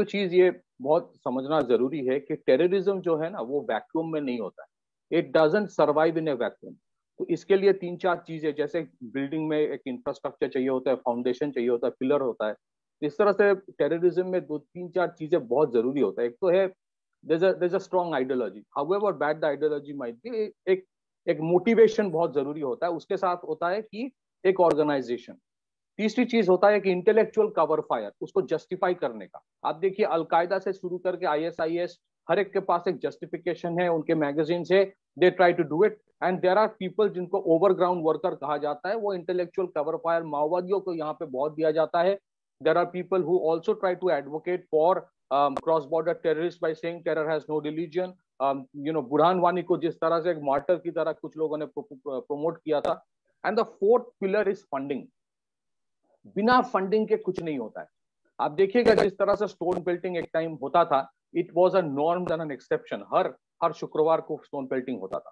तो चीज ये बहुत समझना जरूरी है कि टेररिज्म जो है ना वो वैक्यूम में नहीं होता है, it doesn't survive in A vacuum. तो इसके लिए तीन चार चीजें, जैसे बिल्डिंग में एक इंफ्रास्ट्रक्चर चाहिए होता है, फाउंडेशन चाहिए होता है, पिलर होता है, इस तरह से टेररिज्म में दो तीन चार चीजें बहुत जरूरी होता है। एक तो है there's a strong ideology, however bad the ideology might be, एक मोटिवेशन बहुत जरूरी होता है, उसके साथ होता है कि एक ऑर्गेनाइजेशन। तीसरी चीज होता है कि इंटेलेक्चुअल कवर फायर, उसको जस्टिफाई करने का। आप देखिए अलकायदा से शुरू करके आईएसआईएस, हर एक के पास एक जस्टिफिकेशन है, उनके मैगजीन है, they try to do it, and there are people जिनको ओवरग्राउंड वर्कर कहा जाता है, वो इंटेलेक्चुअल कवर फायर माओवादियों को यहाँ पे बहुत दिया जाता है। There are people who also try to advocate for cross border terrorist by saying terror has no religion. Burhan Wani को जिस तरह से एक मार्टर की तरह कुछ लोगों ने प्रमोट किया था। And the fourth pillar is funding. बिना फंडिंग के कुछ नहीं होता है। आप देखिएगा जिस तरह से स्टोन पेल्टिंग एक टाइम होता था, it was a norm than an exception. हर शुक्रवार को स्टोन पेल्टिंग होता था।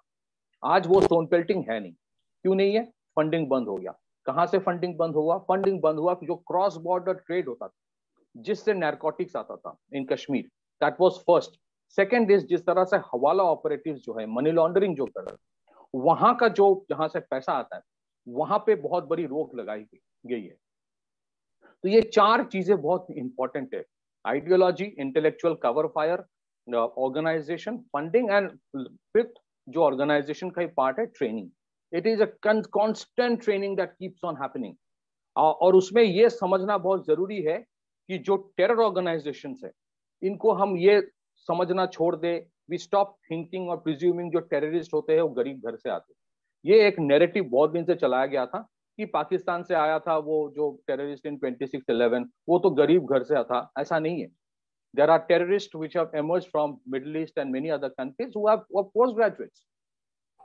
आज वो स्टोन पेल्टिंग है नहीं। क्यों नहीं है? फंडिंग बंद हो गया। कहां से फंडिंग बंद हुआ? फंडिंग बंद हुआ जो क्रॉस बॉर्डर ट्रेड होता था, जिससे नारकोटिक्स आता था in Kashmir, that was first. Second is जिस तरह से हवाला ऑपरेटिव्स जो है, मनी लॉन्ड्रिंग जो कर रहे हैं, वहां का जो जहां से पैसा आता है, वहां पे बहुत बड़ी रोक लगाई गई है। तो ये चार चीजें बहुत इंपॉर्टेंट है, ideology, intellectual cover fire, organisation, funding, and fifth जो ऑर्गेनाइजेशन का ही पार्ट है, training. It is a constant training that keeps on happening. और उसमें ये समझना बहुत जरूरी है कि जो टेरर ऑर्गेनाइजेशन है, इनको हम ये समझना छोड़ दे, वी स्टॉप थिंकिंग और प्रिज्यूमिंग जो टेररिस्ट होते हैं वो गरीब घर से आते हैं। ये एक नैरेटिव बहुत दिन से चलाया गया था कि पाकिस्तान से आया था वो जो टेररिस्ट इन 26/11, वो तो गरीब घर से था। ऐसा नहीं है। There are terrorist which have emerged from Middle East and many other countries who are postgraduates.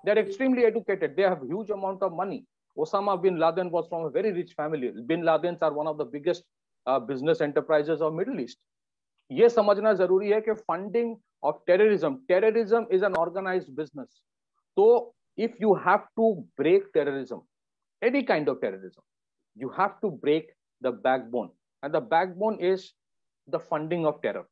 They are extremely educated. They have huge amount of money. Osama bin Laden was from a very rich family. Bin Ladens are one of the biggest business enterprises of Middle East. ये समझना जरूरी है कि funding of terrorism is an organised business. तो if you have to break terrorism, any kind of terrorism, you have to break the backbone, and the backbone is the funding of terror.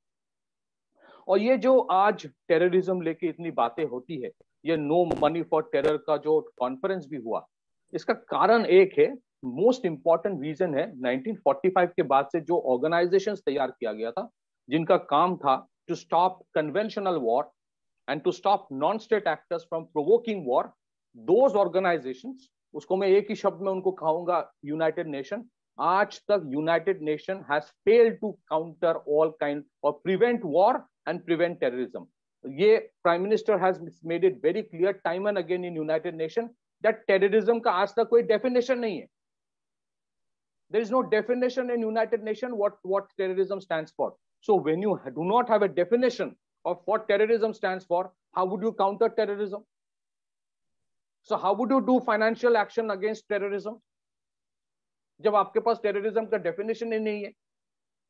और ये जो आज terrorism लेके इतनी बातें होती है, ये नो मनी फॉर टेरर का जो कॉन्फ्रेंस भी हुआ, इसका कारण एक है, मोस्ट इंपॉर्टेंट रीजन है 1945 के बाद से जो ऑर्गेनाइजेशंस तैयार किया गया था, जिनका काम था to stop conventional war and to stop non state actors from provoking war. Those organisations, उसको मैं एक ही शब्द में उनको कहूंगा, यूनाइटेड नेशन। आज तक United Nation has failed to counter all kind और prevent war and prevent terrorism. ये prime minister has made it very clear time and again in United Nation that terrorism का आज तक कोई डेफिनेशन नहीं है। There is no definition in United Nations what terrorism stands for. So when you do not have a definition of what terrorism stands for, how would you counter terrorism? So how would you do financial action against terrorism? जब आपके पास terrorism का definition ही नहीं है।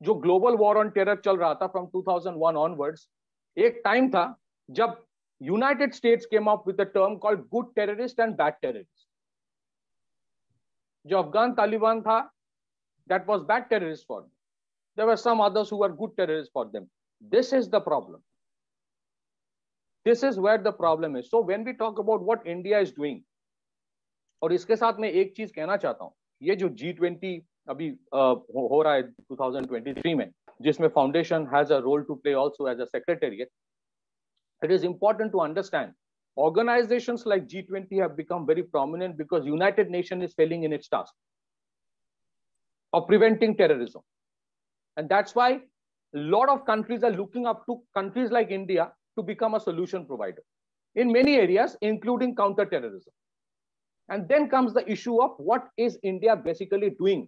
जो global war on terror चल रहा था from 2001 onwards, एक टाइम था जब United states came up with a term called good terrorist and bad terrorist. जो अफगान तालिबान था, that was bad terrorists for them. There were some others who were good terrorists for them. This is the problem. This is where the problem is. So when we talk about what India is doing, और इसके साथ मैं एक चीज कहना चाहता हूं, ये जो G20 अभी हो रहा है 2023 में, जिसमें foundation has a role to play also as a secretariat, it is important to understand organizations like G20 have become very prominent because United Nations is failing in its task of preventing terrorism. And that's why a lot of countries are looking up to countries like India to become a solution provider in many areas, including counter-terrorism. And then comes the issue of what is India basically doing?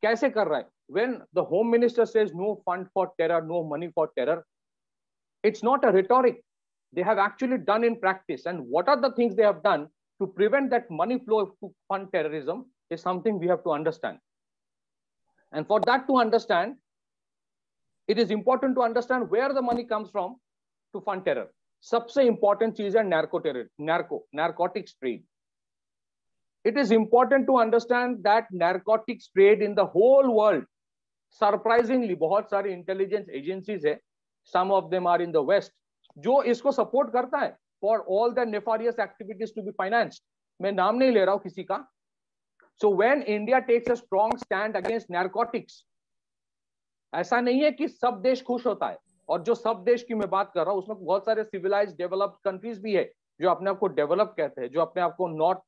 कैसे कर रहा है? When the Home Minister says no fund for terror, no money for terror, it's not a rhetoric. They have actually done in practice. And what are the things they have done to prevent that money flow to fund terrorism is something we have to understand. And for that to understand, it is important to understand where the money comes from to fund terror. सबसे important चीज है narcotics trade. It is important to understand that narcotics trade in the whole world surprisingly बहुत सारी intelligence agencies है, some of them are in the west, जो इसको support करता है for all the nefarious activities to be financed. मैं नाम नहीं ले रहा हूं किसी का। So when India takes a strong stand against narcotics, ऐसा नहीं है कि सब देश खुश होता है, और जो सब देश की मैं बात कर रहा हूं उसमें बहुत सारे सिविलाइज्ड डेवलप्ड कंट्रीज भी है जो अपने आप को डेवलप कहते हैं, जो अपने आप को नॉर्थ,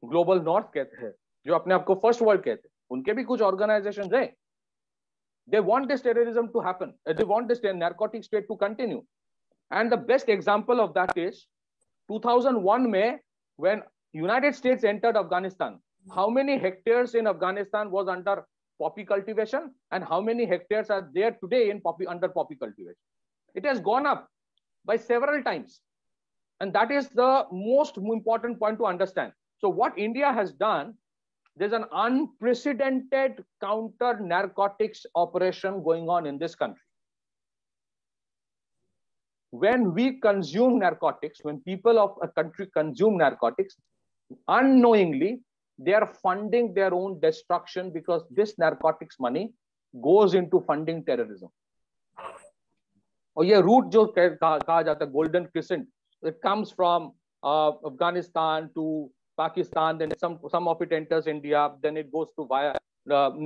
ग्लोबल नॉर्थ कहते हैं, जो अपने आप को फर्स्ट वर्ल्ड कहते हैं। उनके भी कुछ ऑर्गेनाइजेशंस है। They want this terrorism to happen. They want this narcotic state to continue. And the best example of that is 2001 May, when United States entered Afghanistan. How many hectares in Afghanistan was under poppy cultivation, and how many hectares are there today in under poppy cultivation? It has gone up by several times. And that is the most important point to understand. So what India has done, there's an unprecedented counter narcotics operation going on in this country. When we consume narcotics, when people of a country consume narcotics, unknowingly, they are funding their own destruction, because this narcotics money goes into funding terrorism. और ये route जो कहा जाता है golden crescent, it comes from Afghanistan to Pakistan, then some of it enters India, then it goes to via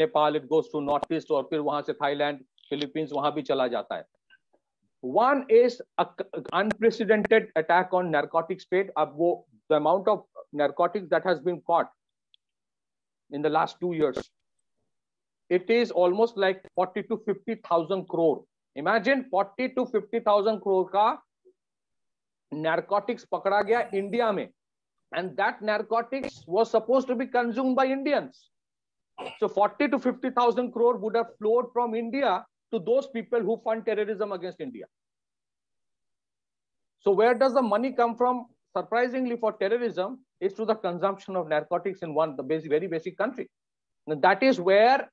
Nepal, it goes to northeast, और फिर वहां से Thailand, Philippines, वहां भी चला जाता है. One is an unprecedented attack on narcotics trade. अब वो the amount of narcotics that has been caught in the last 2 years, it is almost like 40 to 50,000 crore. Imagine 40 to 50,000 crore का narcotics पकड़ा गया इंडिया में, and that narcotics was supposed to be consumed by Indians. So 40 to 50,000 crore would have flowed from India to those people who fund terrorism against India. So where does the money come from? Surprisingly, for terrorism, is through the consumption of narcotics in very basic country. And that is where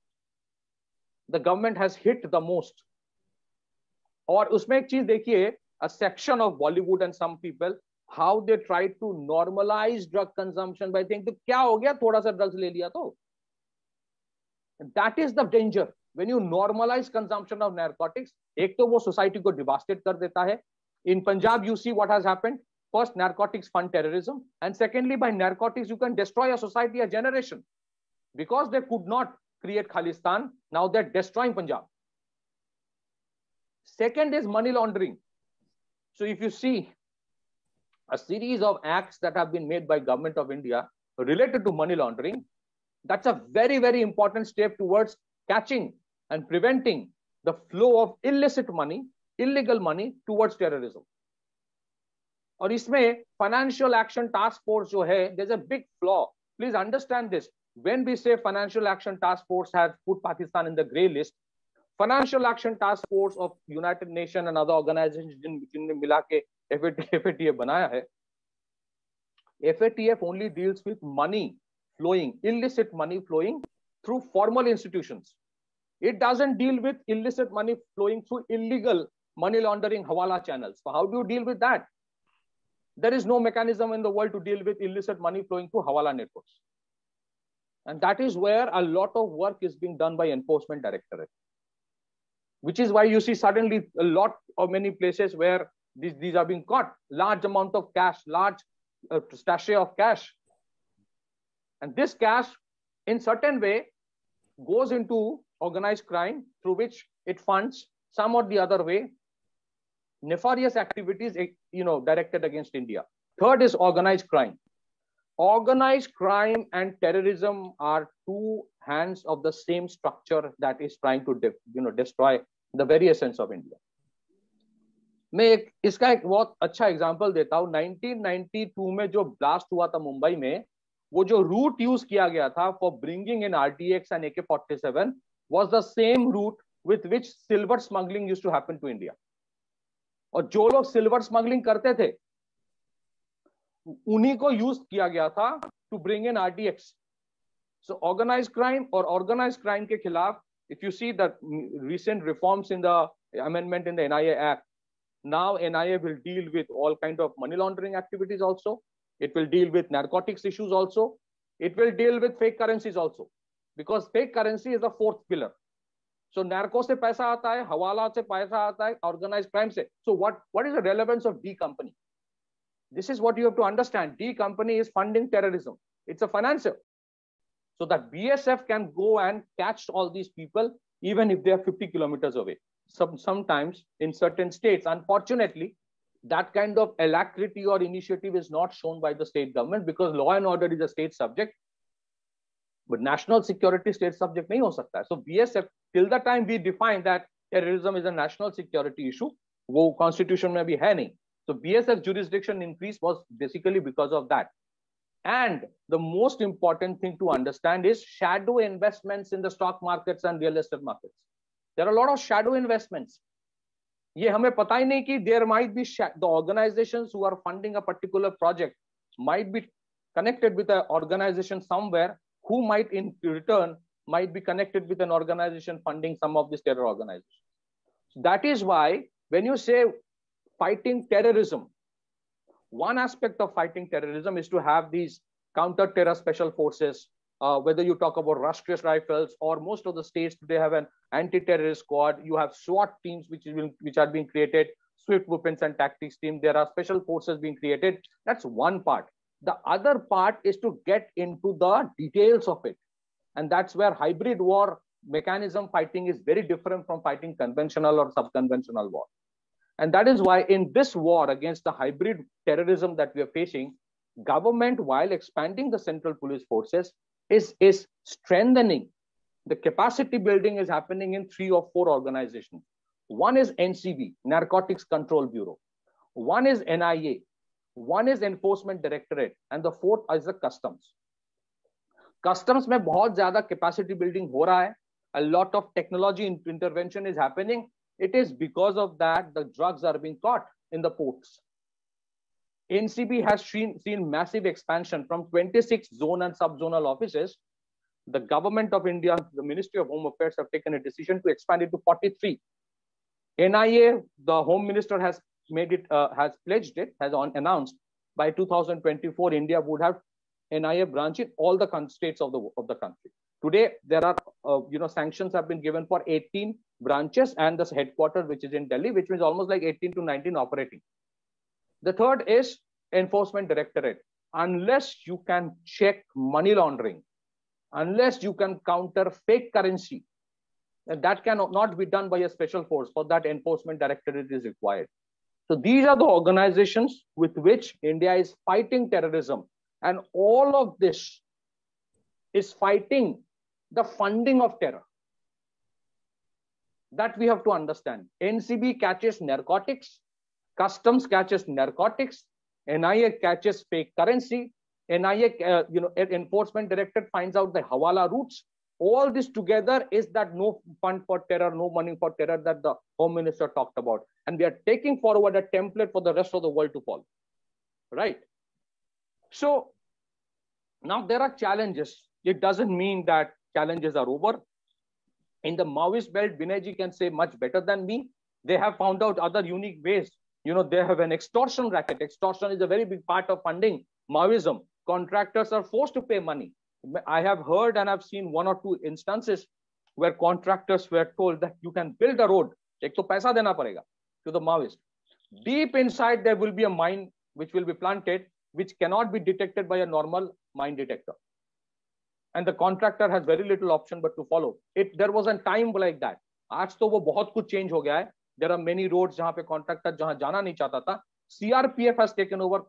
the government has hit the most. और उसमें एक चीज देखिए, a section of Bollywood and some people, how they try to normalize drug consumption by saying, तो क्या हो गया, थोड़ा सा drugs ले लिया तो. That is the danger. When you normalize consumption of narcotics, एक तो वो society को devastate कर देता है. In Punjab, you see what has happened. First, narcotics fund terrorism, and secondly, by narcotics, you can destroy a society, a generation, because they could not create Khalistan. Now they're destroying Punjab. Second is money laundering. So if you see a series of acts that have been made by government of India related to money laundering, that's a very, very important step towards catching and preventing the flow of illicit money, illegal money towards terrorism. और इसमें financial action task force जो है, there's a big flaw. Please understand this. When we say financial action task force has put Pakistan in the grey list, financial action task force of United Nations and other organizations जिनने मिला के FATF बनाया है, FATF only deals with money flowing, illicit money flowing through formal institutions. It doesn't deal with illicit money flowing through illegal money laundering hawala channels. So how do you deal with that? There is no mechanism in the world to deal with illicit money flowing through hawala networks. And that is where a lot of work is being done by Enforcement Directorate. Which is why you see suddenly a lot of many places where these are being caught. Large amount of cash, large sachet of cash. And this cash, in certain way, goes into organized crime, through which it funds some or the other way nefarious activities, directed against India. Third is organized crime. Organized crime and terrorism are two hands of the same structure that is trying to destroy the very essence of India. मैं इसका एक बहुत अच्छा example देता हूँ. 1992 में जो blast हुआ था मुंबई में, वो जो रूट यूज किया गया था for bringing in RTX and AK-47 was the same route with which silver smuggling used to happen to India. और जो लोग सिल्वर स्मगलिंग करते थे, उन्हीं को यूज किया गया था to bring in RTX. So organised crime और ऑर्गेनाइज्ड क्राइम के खिलाफ, if you see the recent reforms in the amendment in the NIA Act, now NIA will deal with all kind of money laundering activities also. It will deal with narcotics issues also. It will deal with fake currencies also, because fake currency is the fourth pillar. So narco से पैसा आता है, हवाला से पैसा आता है, organized crime से. So what is the relevance of D company? This is what you have to understand. D company is funding terrorism. It's a financier. So that BSF can go and catch all these people even if they are 50 kilometers away. Sometimes in certain states, unfortunately, that kind of alacrity or initiative is not shown by the state government because law and order is a state subject. But national security state subject nahi ho sakta. So BSF, till the time we define that terrorism is a national security issue, wo constitution mein abhi hai nahi. So BSF jurisdiction increase was basically because of that. And the most important thing to understand is shadow investments in the stock markets and real estate markets. There are a lot of shadow investments. ये हमें पता ही नहीं कि there might be the organizations who are funding a particular project might be connected with an organization somewhere who might in return might be connected with an organization funding some of these terror organizations. That is why when you say fighting terrorism, one aspect of fighting terrorism is to have these counter-terror special forces, whether you talk about Rashtriya Rifles or most of the states today have an anti-terrorist squad. You have SWAT teams which are being created, swift weapons and tactics team. There are special forces being created. That's one part. The other part is to get into the details of it. And that's where hybrid war mechanism fighting is very different from fighting conventional or sub-conventional war. And that is why in this war against the hybrid terrorism that we are facing, government, while expanding the central police forces, is strengthening. The capacity building is happening in 3 or 4 organizations. One is NCB, Narcotics Control Bureau. One is NIA. One is Enforcement Directorate. And the fourth is the Customs. Customs में बहुत ज़्यादा capacity building हो रहा है. A lot of technology intervention is happening. It is because of that the drugs are being caught in the ports. NCB has seen massive expansion from 26 zone and sub-zonal offices. The government of India, the Ministry of Home Affairs have taken a decision to expand it to 43. NIA, the Home Minister has made it, has pledged it, has announced by 2024, India would have NIA branch in all the states of the country. Today, there are, sanctions have been given for 18 branches and the headquarters, which is in Delhi, which means almost like 18 to 19 operating. The third is Enforcement Directorate. Unless you can check money laundering, unless you can counter fake currency, that cannot be done by a special force. For that, Enforcement Directorate is required. So these are the organizations with which India is fighting terrorism. And all of this is fighting the funding of terror. That we have to understand. NCB catches narcotics, Customs catches narcotics, NIA catches fake currency, NIA, Enforcement Directorate finds out the Hawala routes. All this together is that no fund for terror, no money for terror that the Home Minister talked about. And we are taking forward a template for the rest of the world to follow. Right? So now there are challenges. It doesn't mean that challenges are over. In the Maoist belt, Vinayji can say much better than me. They have found out other unique ways. They have an extortion racket. Extortion is a very big part of funding Maoism. Contractors are forced to pay money. I have heard and I've seen 1 or 2 instances where contractors were told that you can build a road. Ek to paisa dena parega to the Maoist. Deep inside, there will be a mine which will be planted, which cannot be detected by a normal mine detector. And the contractor has very little option but to follow. There was a time like that. आज तो वो बहुत कुछ change हो गया है. There are many roads जहाँ पे contractor जहाँ जाना नहीं चाहता था. CRPF has taken over,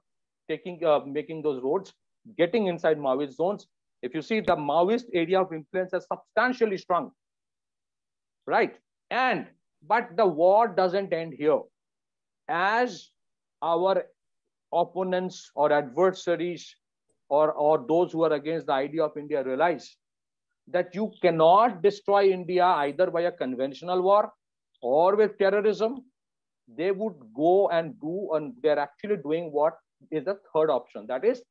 making those roads, getting inside Maoist zones. If you see, the Maoist area of influence has substantially shrunk, right? But the war doesn't end here. As our opponents or adversaries or those who are against the idea of India realize that you cannot destroy India either by a conventional war or with terrorism, they would go and do, and they're actually doing what is the third option, that is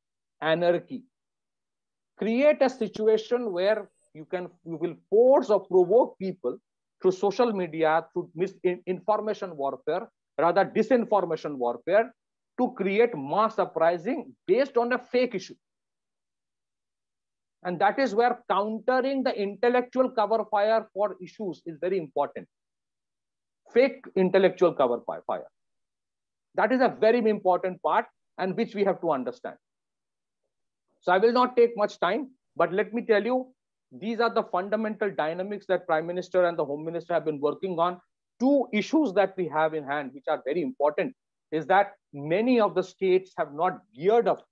anarchy. Create a situation where you will force or provoke people through social media, through misinformation warfare, rather disinformation warfare, to create mass uprising based on a fake issue. And that is where countering the intellectual cover fire for issues is very important. Fake intellectual cover fire. That is a very important part, and which we have to understand. So I will not take much time, but let me tell you, these are the fundamental dynamics that Prime Minister and the Home Minister have been working on. Two issues that we have in hand, which are very important, is that many of the states have not geared up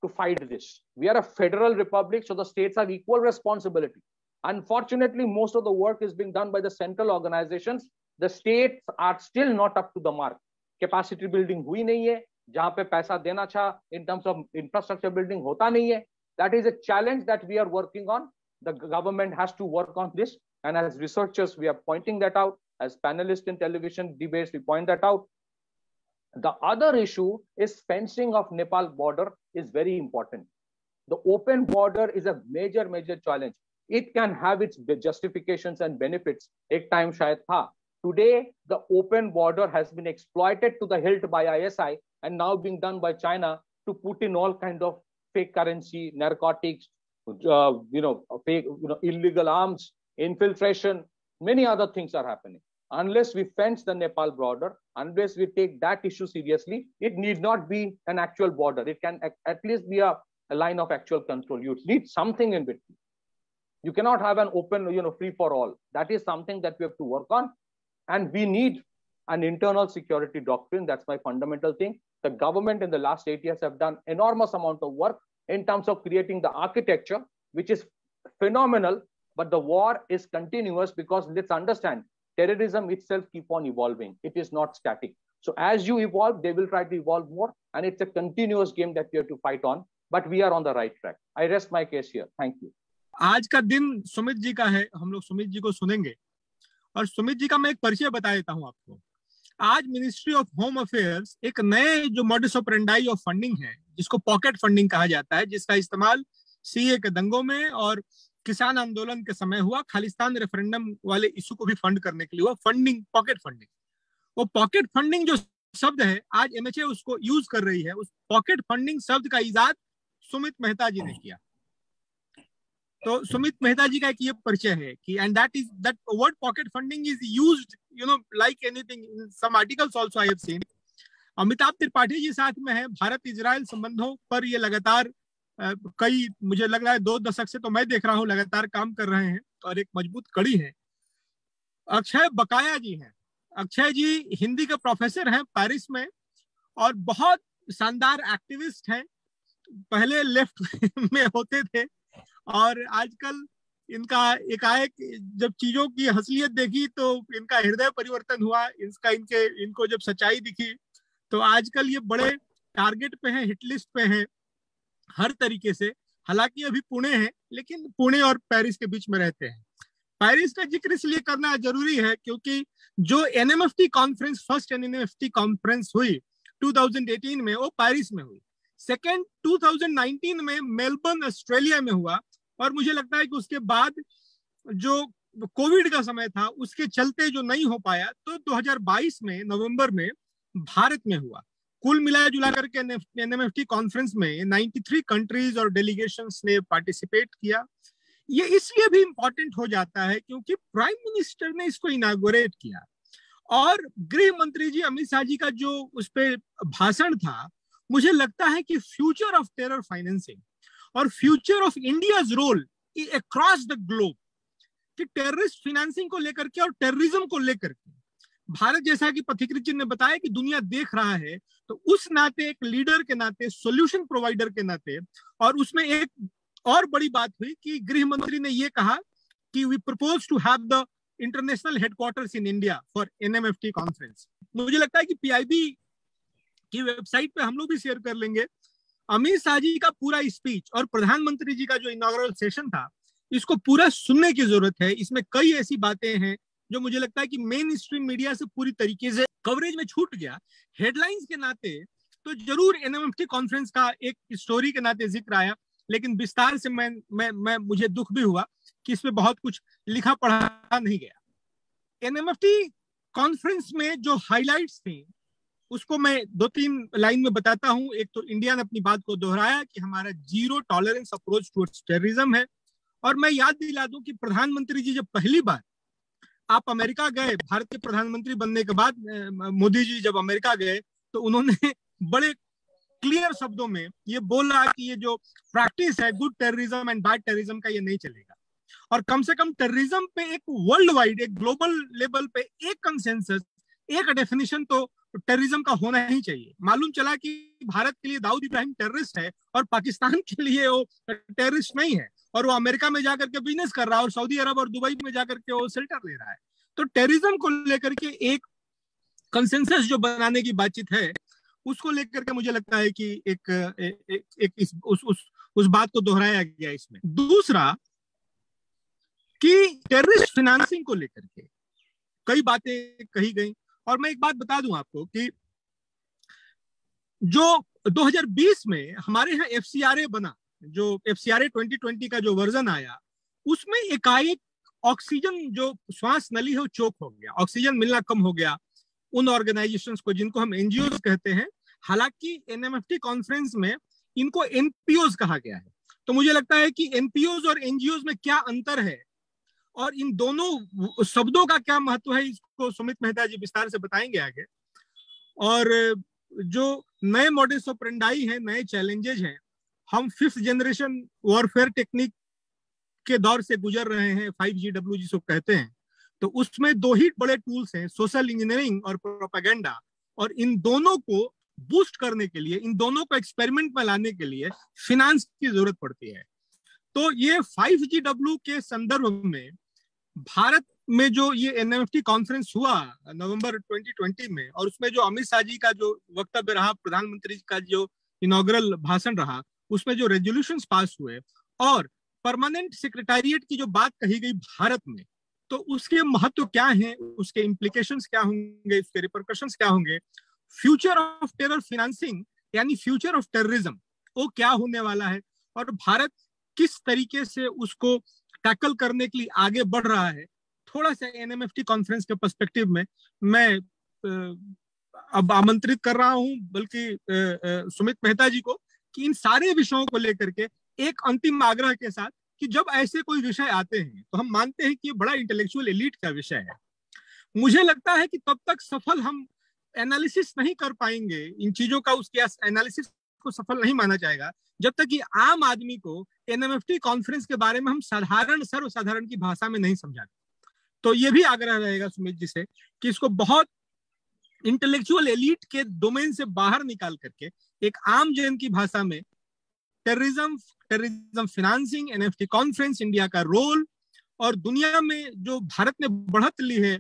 to fight this. We are a federal republic, so the states have equal responsibility. Unfortunately, most of the work is being done by the central organizations. The states are still not up to the mark. Capacity building हुई नहीं है, जहां पे पैसा देना था in terms of infrastructure building होता नहीं है. That is a challenge that we are working on. The government has to work on this, and as researchers we are pointing that out. As panelists in television debates we point that out. The other issue is fencing of Nepal border is very important. The open border is a major challenge. It can have its justifications and benefits. Ek time shayad tha. Today, the open border has been exploited to the hilt by ISI and now being done by China to put in all kind of fake currency, narcotics, fake, illegal arms, infiltration. Many other things are happening. Unless we fence the Nepal border, unless we take that issue seriously, it need not be an actual border. It can at least be a line of actual control. You need something in between. You cannot have an open, free for all. That is something that we have to work on. And we need an internal security doctrine. That's my fundamental thing. The government in the last 8 years have done enormous amount of work in terms of creating the architecture, which is phenomenal, but the war is continuous because let's understand, terrorism itself keep on evolving. It is not static. So as you evolve, they will try to evolve more. And it's a continuous game that we have to fight on, but we are on the right track. I rest my case here. Thank you. आज का दिन सुमित जी का है, हम लोग सुमित जी को सुनेंगे और सुमित जी का मैं एक परिचय बता देता हूं आपको। आज मिनिस्ट्री ऑफ होम अफेयर्स एक नए जो मॉडस ऑपरेंडाई ऑफ फंडिंग है, जिसको पॉकेट फंडिंग कहा जाता है, जिसका इस्तेमाल सीए के दंगों में और किसान आंदोलन के समय हुआ, खालिस्तान रेफरेंडम वाले इशू को भी फंड करने के लिए हुआ, फंडिंग, पॉकेट फंडिंग। वो पॉकेट फंडिंग जो शब्द है, आज एमएचए उसको यूज कर रही है। उस पॉकेट फंडिंग शब्द का इजाद सुमित मेहता जी ने किया। तो सुमित मेहता जी का एक ये परिचय है कि and that word pocket funding is used like anything in some articles also I have seen. Amitabh Tripathi ji साथ में है। भारत इजराइल संबंधों पर ये लगातार कई, मुझे लग रहा है 2 दशक से तो मैं देख रहा हूं लगातार काम कर रहे हैं और एक मजबूत कड़ी है। अक्षय बकाया जी हैं। अक्षय जी हिंदी के प्रोफेसर हैं पेरिस में और बहुत शानदार एक्टिविस्ट हैं। पहले लेफ्ट में होते थे और आजकल इनका एकाएक जब चीजों की असलियत देखी तो इनका हृदय परिवर्तन हुआ। इनको जब सच्चाई दिखी तो आजकल ये बड़े टारगेट पे हैं, हिट लिस्ट पे हैं हर तरीके से। हालांकि अभी पुणे है, लेकिन पुणे और पेरिस के बीच में रहते हैं। पेरिस का जिक्र इसलिए करना जरूरी है क्योंकि जो एनएमएफटी कॉन्फ्रेंस, फर्स्ट एनएमएफटी कॉन्फ्रेंस हुई 2018 में, वो पेरिस में हुई। सेकेंड 2019 में मेलबर्न ऑस्ट्रेलिया में हुआ और मुझे लगता है कि उसके बाद जो कोविड का समय था उसके चलते जो नहीं हो पाया, तो 2022 में नवंबर में भारत में हुआ। कुल मिलाया जुला करके एनएमएफटी कॉन्फ्रेंस में 93 कंट्रीज और डेलीगेशंस ने पार्टिसिपेट किया। ये इसलिए भी इंपॉर्टेंट हो जाता है क्योंकि प्राइम मिनिस्टर ने इसको इनॉग्रेट किया और गृह मंत्री जी अमित शाह जी का जो उस पर भाषण था, मुझे लगता है कि फ्यूचर ऑफ टेरर फाइनेंसिंग और future of India's role across the globe, कि टेररिस्ट फाइनेंसिंग को लेकर के और टेररिज्म को लेकर के भारत, जैसा कि पथिकृत जी ने बताया कि दुनिया देख रहा है, तो उस नाते एक लीडर के नाते, सॉल्यूशन प्रोवाइडर के नाते, और उसमें एक और बड़ी बात हुई कि गृह मंत्री ने ये कहा कि we propose to have the international headquarters in India for NMFT conference. मुझे लगता है कि पीआईबी की वेबसाइट पे हम लोग भी शेयर कर लेंगे अमित शाह जी का पूरा स्पीच और प्रधानमंत्री जी का जो इनॉग्रेल सेशन था, इसको पूरा सुनने की जरूरत है। इसमें कई ऐसी बातें हैं जो मुझे लगता है कि मेन स्ट्रीम मीडिया से पूरी तरीके से कवरेज में छूट गया। हेडलाइंस के नाते तो जरूर एनएमएफटी कॉन्फ्रेंस का एक स्टोरी के नाते जिक्र आया, लेकिन विस्तार से मुझे दुख भी हुआ कि इसमें बहुत कुछ लिखा पढ़ा नहीं गया। एनएमएफटी कॉन्फ्रेंस में जो हाइलाइट्स थी उसको मैं 2-3 लाइन में बताता हूं। एक तो इंडिया ने अपनी बात को दोहराया कि हमारा zero tolerance approach towards terrorism है। और मैं याद दिला दूं कि प्रधानमंत्री जी जब पहली बार आप अमेरिका गए, भारत के प्रधानमंत्री बनने के बाद मोदी जी जब अमेरिका गए तो उन्होंने बड़े क्लियर शब्दों में ये बोला कि ये जो प्रैक्टिस है good terrorism and bad terrorism का, ये नहीं चलेगा। और कम से कम टेररिज्म पे एक वर्ल्ड वाइड, एक ग्लोबल लेवल पे एक कंसेंसस, एक डेफिनेशन तो टेररिज्म का होना ही चाहिए। मालूम चला कि भारत के लिए दाऊद इब्राहिम टेररिस्ट है और पाकिस्तान के लिए वो टेररिस्ट नहीं है, और वो अमेरिका में जाकर के बिजनेस कर रहा है और सऊदी अरब और दुबई में जाकर के वो शेल्टर ले रहा है। तो टेररिज्म को लेकर के एक कंसेंसस जो बनाने की बातचीत है, उसको लेकर के मुझे लगता है कि उस बात को दोहराया गया इसमें। दूसरा कि टेररिस्ट फाइनेंसिंग को लेकर के कई बातें कही गई। और मैं एक बात बता दूं आपको कि जो 2020 में हमारे यहाँ एफसीआरए बना, जो एफसीआरए 2020 का जो वर्जन आया, उसमें एकाएक ऑक्सीजन, जो श्वास नली है वो चोक हो गया, ऑक्सीजन मिलना कम हो गया उन ऑर्गेनाइजेशंस को जिनको हम एनजीओ कहते हैं। हालांकि एनएमएफटी कॉन्फ्रेंस में इनको एनपीओज कहा गया है। तो मुझे लगता है कि एनपीओज और एनजीओज में क्या अंतर है और इन दोनों शब्दों का क्या महत्व है, इसको सुमित मेहता जी विस्तार से बताएंगे आगे। और जो नए मॉडल्स ऑफ ऑपरेंडाई है, नए चैलेंजेस हैं, हम 5th जनरेशन वॉरफेयर टेक्निक के दौर से गुजर रहे हैं, 5GW जिसको कहते हैं। तो उसमें 2 ही बड़े टूल्स हैं, सोशल इंजीनियरिंग और प्रोपेगेंडा। और इन दोनों को बूस्ट करने के लिए, इन दोनों को एक्सपेरिमेंट में लाने के लिए फिनांस की जरूरत पड़ती है। तो ये 5GW के संदर्भ में भारत में जो ये एनएमएफटी कॉन्फ्रेंस हुआ नवंबर 2020 में, और उसमें जो अमित शाह जी का जो वक्तव्य रहा, प्रधानमंत्री का जो इनॉग्रल भाषण रहा, उसमें जो रेजोल्यूशंस पास हुए और परमानेंट सेक्रेटेरिएट की जो बात कही गई भारत में, तो उसके महत्व क्या है, उसके इम्प्लीकेशंस क्या होंगे, उसके रिपरकशंस क्या होंगे, फ्यूचर ऑफ टेरर फाइनेंसिंग यानी फ्यूचर ऑफ टेररिज्म वो क्या होने वाला है, और भारत किस तरीके से उसको टैकल करने के लिए आगे बढ़ रहा है। थोड़ा सा एनएमएफटी कॉन्फ्रेंस के पर्सपेक्टिव में मैं अब आमंत्रित कर रहा हूं, बल्कि सुमित मेहता जी को, कि इन सारे विषयों को लेकर के एक अंतिम आग्रह के साथ कि जब ऐसे कोई विषय आते हैं तो हम मानते हैं कि ये बड़ा इंटेलेक्चुअल एलीट का विषय है। मुझे लगता है कि तब तक सफल हम एनालिसिस नहीं कर पाएंगे इन चीजों का, उसके एनालिसिस को सफल नहीं माना जाएगा जब तक कि आम आदमी को एनएमएफटी कॉन्फ्रेंस के बारे में हम सर्वसाधारण की भाषा में नहीं समझाते। तो ये भी आग्रह रहेगा सुमित जी से कि इसको बहुत इंटेलेक्चुअल एलीट के डोमेन से बाहर निकाल करके एक आम जन की भाषा में terrorism financing, NFT conference, India का रोल और दुनिया में जो भारत ने बढ़त ली है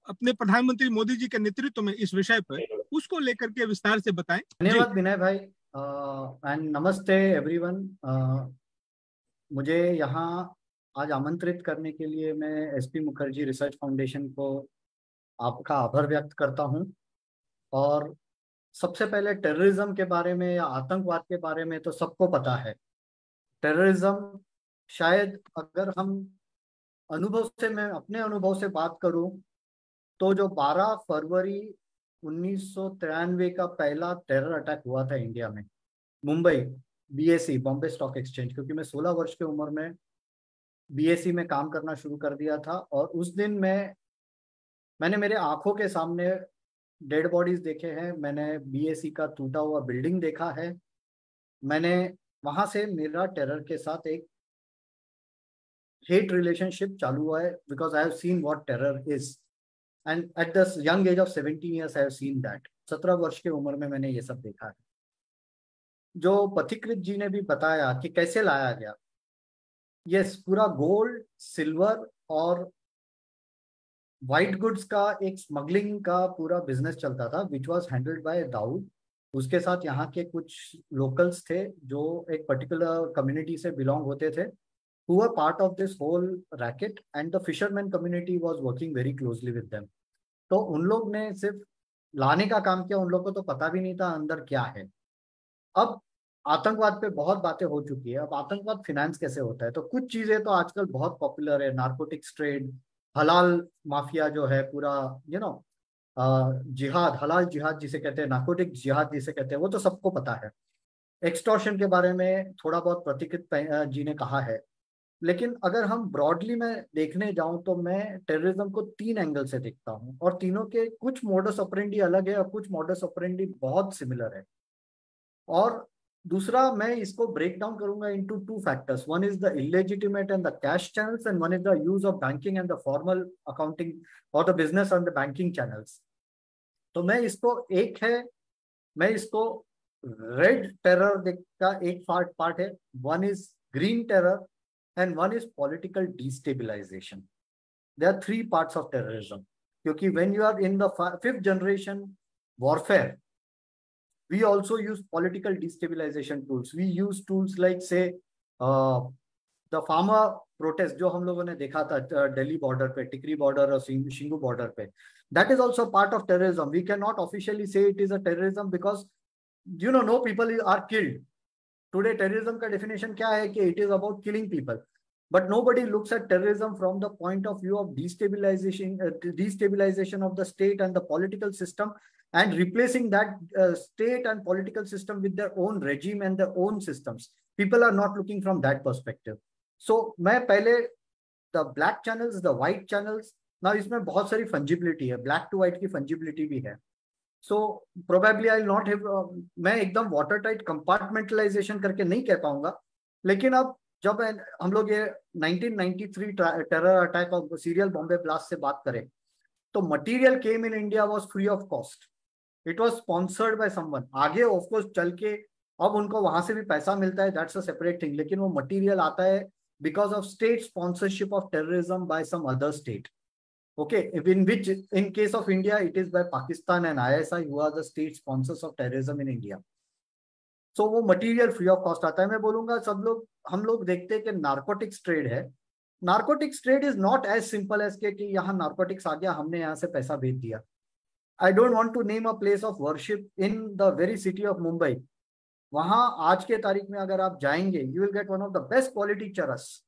अपने प्रधानमंत्री मोदी जी के नेतृत्व में इस विषय पर, उसको लेकर के विस्तार से बताएं। धन्यवाद विनय भाई एंड नमस्ते एवरीवन। मुझे यहाँ आज आमंत्रित करने के लिए मैं एसपी मुखर्जी रिसर्च फाउंडेशन को आपका आभार व्यक्त करता हूँ। और सबसे पहले टेररिज्म के बारे में या आतंकवाद के बारे में तो सबको पता है। टेररिज्म शायद अगर हम अनुभव से, मैं अपने अनुभव से बात करूं तो जो 12 फरवरी 1993 का पहला टेरर अटैक हुआ था इंडिया में, Mumbai BSE Bombay stock exchange, क्योंकि मैं 16 वर्ष की उम्र में बीएसई में काम करना शुरू कर दिया था। और उस दिन मैंने मेरे आंखों के सामने डेड बॉडीज देखे हैं, मैंने बीएसई का टूटा हुआ बिल्डिंग देखा है। मैंने वहां से मेरा टेरर के साथ एक हेट रिलेशनशिप चालू हुआ है, because I have seen what terror is and at the young age of 17 years I have seen that. 17 वर्ष की उम्र में मैंने ये सब देखा है। जो पथिकृत जी ने भी बताया कि कैसे लाया गया, यस, पूरा गोल्ड, सिल्वर और वाइट गुड्स का एक स्मगलिंग का पूरा बिजनेस चलता था, which was handled by Dawood. उसके साथ यहाँ के कुछ लोकल्स थे जो एक पर्टिकुलर कम्युनिटी से बिलोंग होते थे, who were part of this whole racket, and the fisherman community was working very closely with them. तो उन लोग ने सिर्फ लाने का काम किया, उन लोग को तो पता भी नहीं था अंदर क्या है। अब आतंकवाद पे बहुत बातें हो चुकी है, अब आतंकवाद फिनेंस कैसे होता है। तो कुछ चीजें तो आजकल बहुत पॉपुलर है, नार्कोटिक्स ट्रेड, हलाल माफिया जो है पूरा, जिहाद, हलाल जिहाद जिसे कहते हैं, नार्कोटिक जिहाद जिसे कहते हैं, वो तो सबको पता है। एक्सटॉर्शन के बारे में थोड़ा बहुत प्रतीकित जी ने कहा है। लेकिन अगर हम ब्रॉडली में देखने जाऊं तो मैं टेररिज्म को 3 एंगल से देखता हूं, और तीनों के कुछ मोडस ऑपरेंडी अलग है और कुछ मोडस ऑपरेंडी बहुत सिमिलर है। और दूसरा, मैं इसको ब्रेक डाउन करूंगा into 2 factors. One is the illegitimate and the cash channels, and one is the use of banking and the formal accounting और the business on the banking channels. तो मैं इसको रेड टेरर का एक part है, one is green terror and one is political destabilisation. There are 3 parts of terrorism, क्योंकि when you are in the 5th generation warfare, we also use political destabilization tools. We use tools like, say, the farmer protest जो हम लोगों ने देखा था Delhi border पे, टिकरी border और शिंगू border पे, that is also part of terrorism. We cannot officially say it is a terrorism because no people are killed. Today terrorism का definition क्या है कि it is about killing people. But nobody looks at terrorism from the point of view of destabilization of the state and the political system, and replacing that state and political system with their own regime and their own systems. People are not looking from that perspective. So मैं पहले the black channels, the white channels, now इसमें बहुत सारी fungibility है, black to white की fungibility भी है. So probably I'll not have मैं एकदम watertight compartmentalization करके नहीं कह पाऊंगा, लेकिन अब जब हम लोग ये 1993 टेरर अटैक और सीरियल बॉम्बे ब्लास्ट से बात करें, तो material came in India was free of cost, it was sponsored by someone. आगे ऑफ कोर्स चल के अब उनको वहां से भी पैसा मिलता है, दैट्स अ सेपरेट थिंग, लेकिन वो मटेरियल आता है because of state sponsorship of terrorism by some other state. Okay, in case of India, it is by Pakistan and ISI who are the state sponsors of terrorism in India. So वो material free of cost आता है। मैं बोलूंगा हम लोग देखते हैं कि नार्कोटिक्स ट्रेड है। Narcotics trade is not as simple as के कि यहाँ नार्कोटिक्स आ गया, हमने यहाँ से पैसा भेज दिया। I don't want to name a place of worship in the very city of Mumbai. वहां आज के तारीख में अगर आप जाएंगे, you will get one of the best quality charas.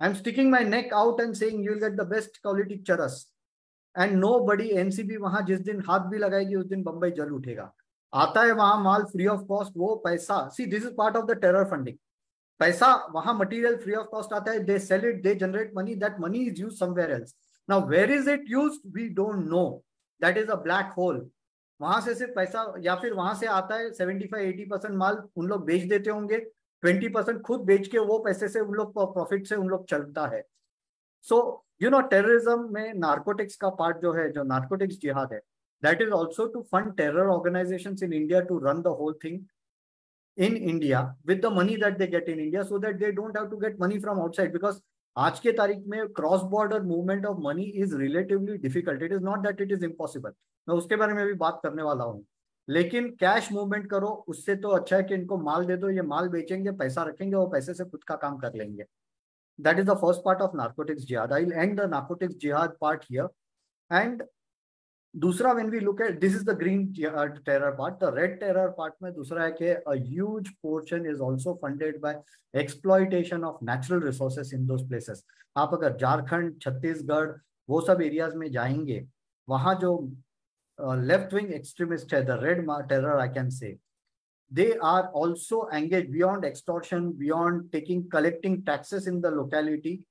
I am sticking my neck out and saying you will get the best quality charas, and nobody, NCB वहां जिस दिन हाथ भी लगाएगी उस दिन बंबई जल उठेगा। आता है वहां माल फ्री ऑफ कॉस्ट, वो पैसा, see this is part of the terror funding. पैसा वहां मटेरियल फ्री ऑफ कॉस्ट आता है, they sell it, they generate money, that money is used somewhere else. Now where is it used, we don't know, that is a black hole. वहां से सिर्फ पैसा, या फिर वहां से आता है 75-80% माल उन लोग बेच देते होंगे, 20% खुद बेच के वो पैसे से उन लोग प्रॉफिट से उन लोग चलता है। सो टेररिज्म में नार्कोटिक्स का पार्ट जो है, जो नार्कोटिक्स जिहाद है, that is also to fund terror organizations in India to run the whole thing in India with the money that they get in India, so that they don't have to get money from outside, because आज के तारीख में cross border movement of money is relatively difficult. It is not that it is impossible, मैं उसके बारे में भी बात करने वाला हूँ, लेकिन कैश मूवमेंट करो उससे तो अच्छा है कि इनको माल दे दो, ये माल बेचेंगे, पैसा रखेंगे, वो पैसे से खुद का काम कर लेंगे। That is the first part of narcotics jihad. I will end the narcotics jihad part here. And दूसरा, when we look at, this is the green terror part, the red terror part में दूसरा है कि a huge portion is also funded by exploitation of natural resources in those places. आप अगर झारखंड, छत्तीसगढ़, वो सब areas में जाएंगे, वहाँ जो लेफ्ट विंग एक्सट्रीमिस्ट है, the red terror I can say, they are also engaged beyond extortion, beyond collecting taxes in the locality.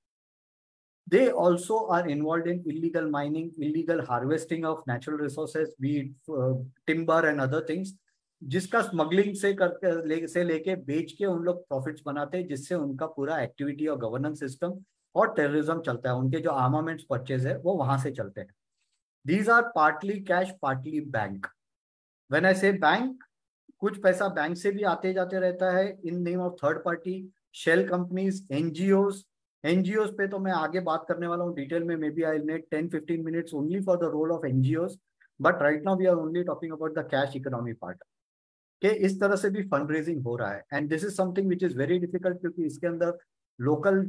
They also are involved in illegal mining, illegal harvesting of natural resources, be it timber and other things, जिसका smuggling से लेके बेच के उन लोग profits बनाते हैं, जिससे उनका पूरा एक्टिविटी और गवर्नेंस सिस्टम और टेररिज्म चलता है। उनके जो आर्मामेंट्स परचेज है वो वहां से चलते हैं। These are partly cash, partly bank. When I say bank, कुछ पैसा बैंक से भी आते जाते रहता है in name of third party, shell companies, NGOs पे तो मैं आगे बात करने वाला हूँ डिटेल में। Maybe I need 10-15 minutes only for the role of NGOs, but right now we are only talking about the cash economy part. के इस तरह से भी फंड रेजिंग हो रहा है, and this is something which is very difficult, क्योंकि इसके अंदर लोकल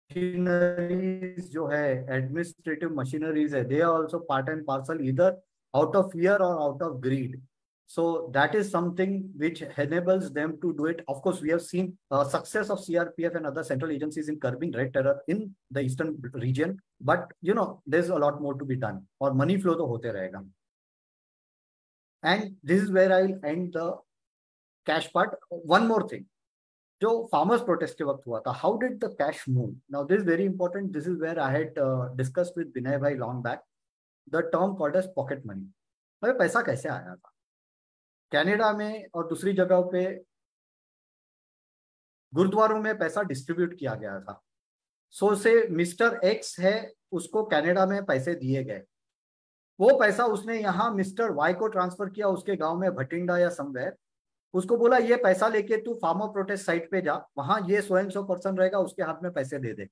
मशीनरीज जो है, एडमिनिस्ट्रेटिव मशीनरीज है, they are also part and parcel, इधर आउट ऑफ फियर और out of greed. So that is something which enables them to do it. Of course, we have seen success of CRPF and other central agencies in curbing red terror in the eastern region, but there's a lot more to be done, और money flow तो होते रहेगा. And this is where I'll end the cash part. One more thing, जो farmers protest के वक्त हुआ था, how did the cash move? Now this is very important. This is where I had discussed with Binay bhai long back the term called as pocket money. अबे पैसा कैसे आया था? कनाडा में और दूसरी जगहों पे गुरुद्वारों में पैसा डिस्ट्रीब्यूट किया गया था. सो से मिस्टर एक्स है, उसको कनाडा में पैसे दिए गए, वो पैसा उसने यहाँ मिस्टर वाई को ट्रांसफर किया उसके गांव में भटिंडा या समवेयर. उसको बोला ये पैसा लेके तू फार्मर प्रोटेस्ट साइट पे जा, वहां ये सो एंड सो पर्सन रहेगा, उसके हाथ में पैसे दे दे.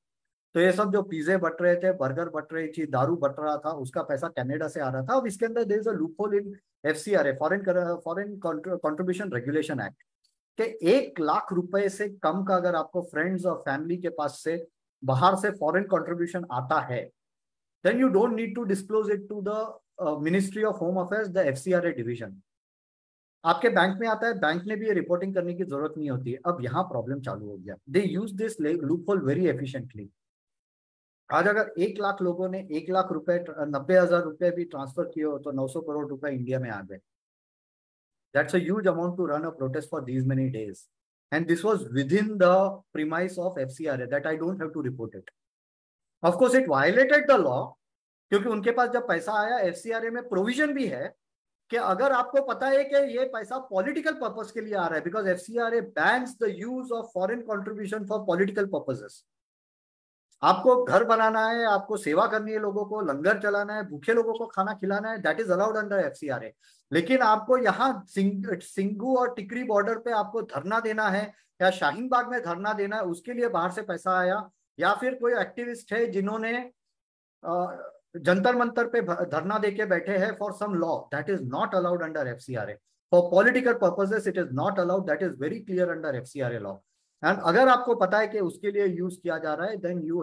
तो ये सब जो पिज्जे बट रहे थे, बर्गर बट रही थी, दारू बट रहा था, उसका पैसा कनाडा से आ रहा था. अब इसके अंदर there is a loophole in FCRA, foreign contribution regulation act, के 1 लाख रुपए से कम का अगर आपको फ्रेंड्स और फैमिली के पास से बाहर से फॉरेन कंट्रीब्यूशन आता है, then you don't need to disclose it to the ministry of home affairs, the FCRA division. आपके बैंक में आता है, बैंक ने भी ये रिपोर्टिंग करने की जरूरत नहीं होती है. अब यहाँ प्रॉब्लम चालू हो गया. They use this loophole very efficiently. आज अगर 1 लाख लोगों ने 1 लाख रुपए 90,000 रुपए भी ट्रांसफर किए हो तो 900 करोड़ रुपए इंडिया में आ गए. That's a huge amount to run a protest for these many days. And this was within the premise of FCRA that I don't have to report it. Of course, it violated the law, क्योंकि उनके पास जब पैसा आया, FCRA में provision भी है कि अगर आपको पता है कि ये पैसा पॉलिटिकल पर्पस के लिए आ रहा है, because FCRA bans the use of foreign contribution for political purposes. आपको घर बनाना है, आपको सेवा करनी है, लोगों को लंगर चलाना है, भूखे लोगों को खाना खिलाना है, that is allowed under FCRA. लेकिन आपको यहाँ सिंगू और टिकरी बॉर्डर पे आपको धरना देना है या शाहीन बाग में धरना देना है, उसके लिए बाहर से पैसा आया, या फिर कोई एक्टिविस्ट है जिन्होंने जंतर मंतर पे धरना देके बैठे हैं for some law, that is not allowed under FCRA. For political purposes it is not allowed, that is very clear under FCRA law. And अगर आपको पता है कि उसके लिए यूज किया जा रहा है, then you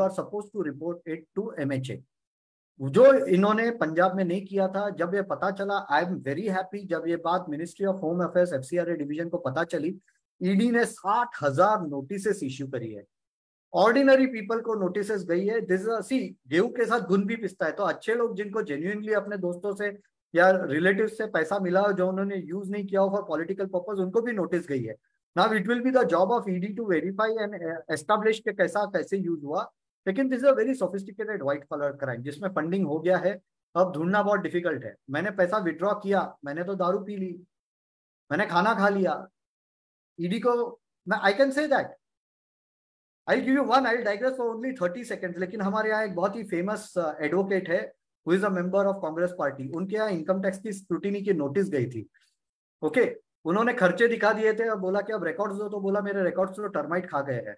are suppose to report it to MHA, जो इन्होंने पंजाब में नहीं किया था. जब ये पता चला, आई एम वेरी हैप्पी, जब ये बात ministry of home affairs FCRA division को पता चली, ED ने 60,000 नोटिस इश्यू करी है. ऑर्डिनरी पीपल को नोटिस गई है. दिस सी गेहूं के साथ घुन भी पिसता है, तो अच्छे लोग जिनको जेन्युइनली अपने दोस्तों से या रिलेटिव से पैसा मिला हो, जो उन्होंने यूज नहीं किया हो फॉर पॉलिटिकल पर्पस, उनको भी नोटिस गई है. Now it will be the job of ED to verify and establish के कैसे यूज हुआ. लेकिन this is a very sophisticated white colour crime जिसमें फंडिंग हो गया है. अब ढूंढना बहुत डिफिकल्ट है. मैंने पैसा विड्रॉ किया, मैंने तो दारू पी ली, मैंने खाना खा लिया, ED को मैं I can say that. I give you one, I digress for only 30 seconds. लेकिन हमारे यहाँ एक बहुत ही फेमस एडवोकेट है who is a member of Congress party. उनके यहाँ इनकम टैक्स की स्क्रूटिनी की नोटिस गई थी. ओके, उन्होंने खर्चे दिखा दिए थे और बोला कि अब रिकॉर्ड्स दो, तो बोला मेरे रिकॉर्ड्स तो टर्माइट खा गए हैं.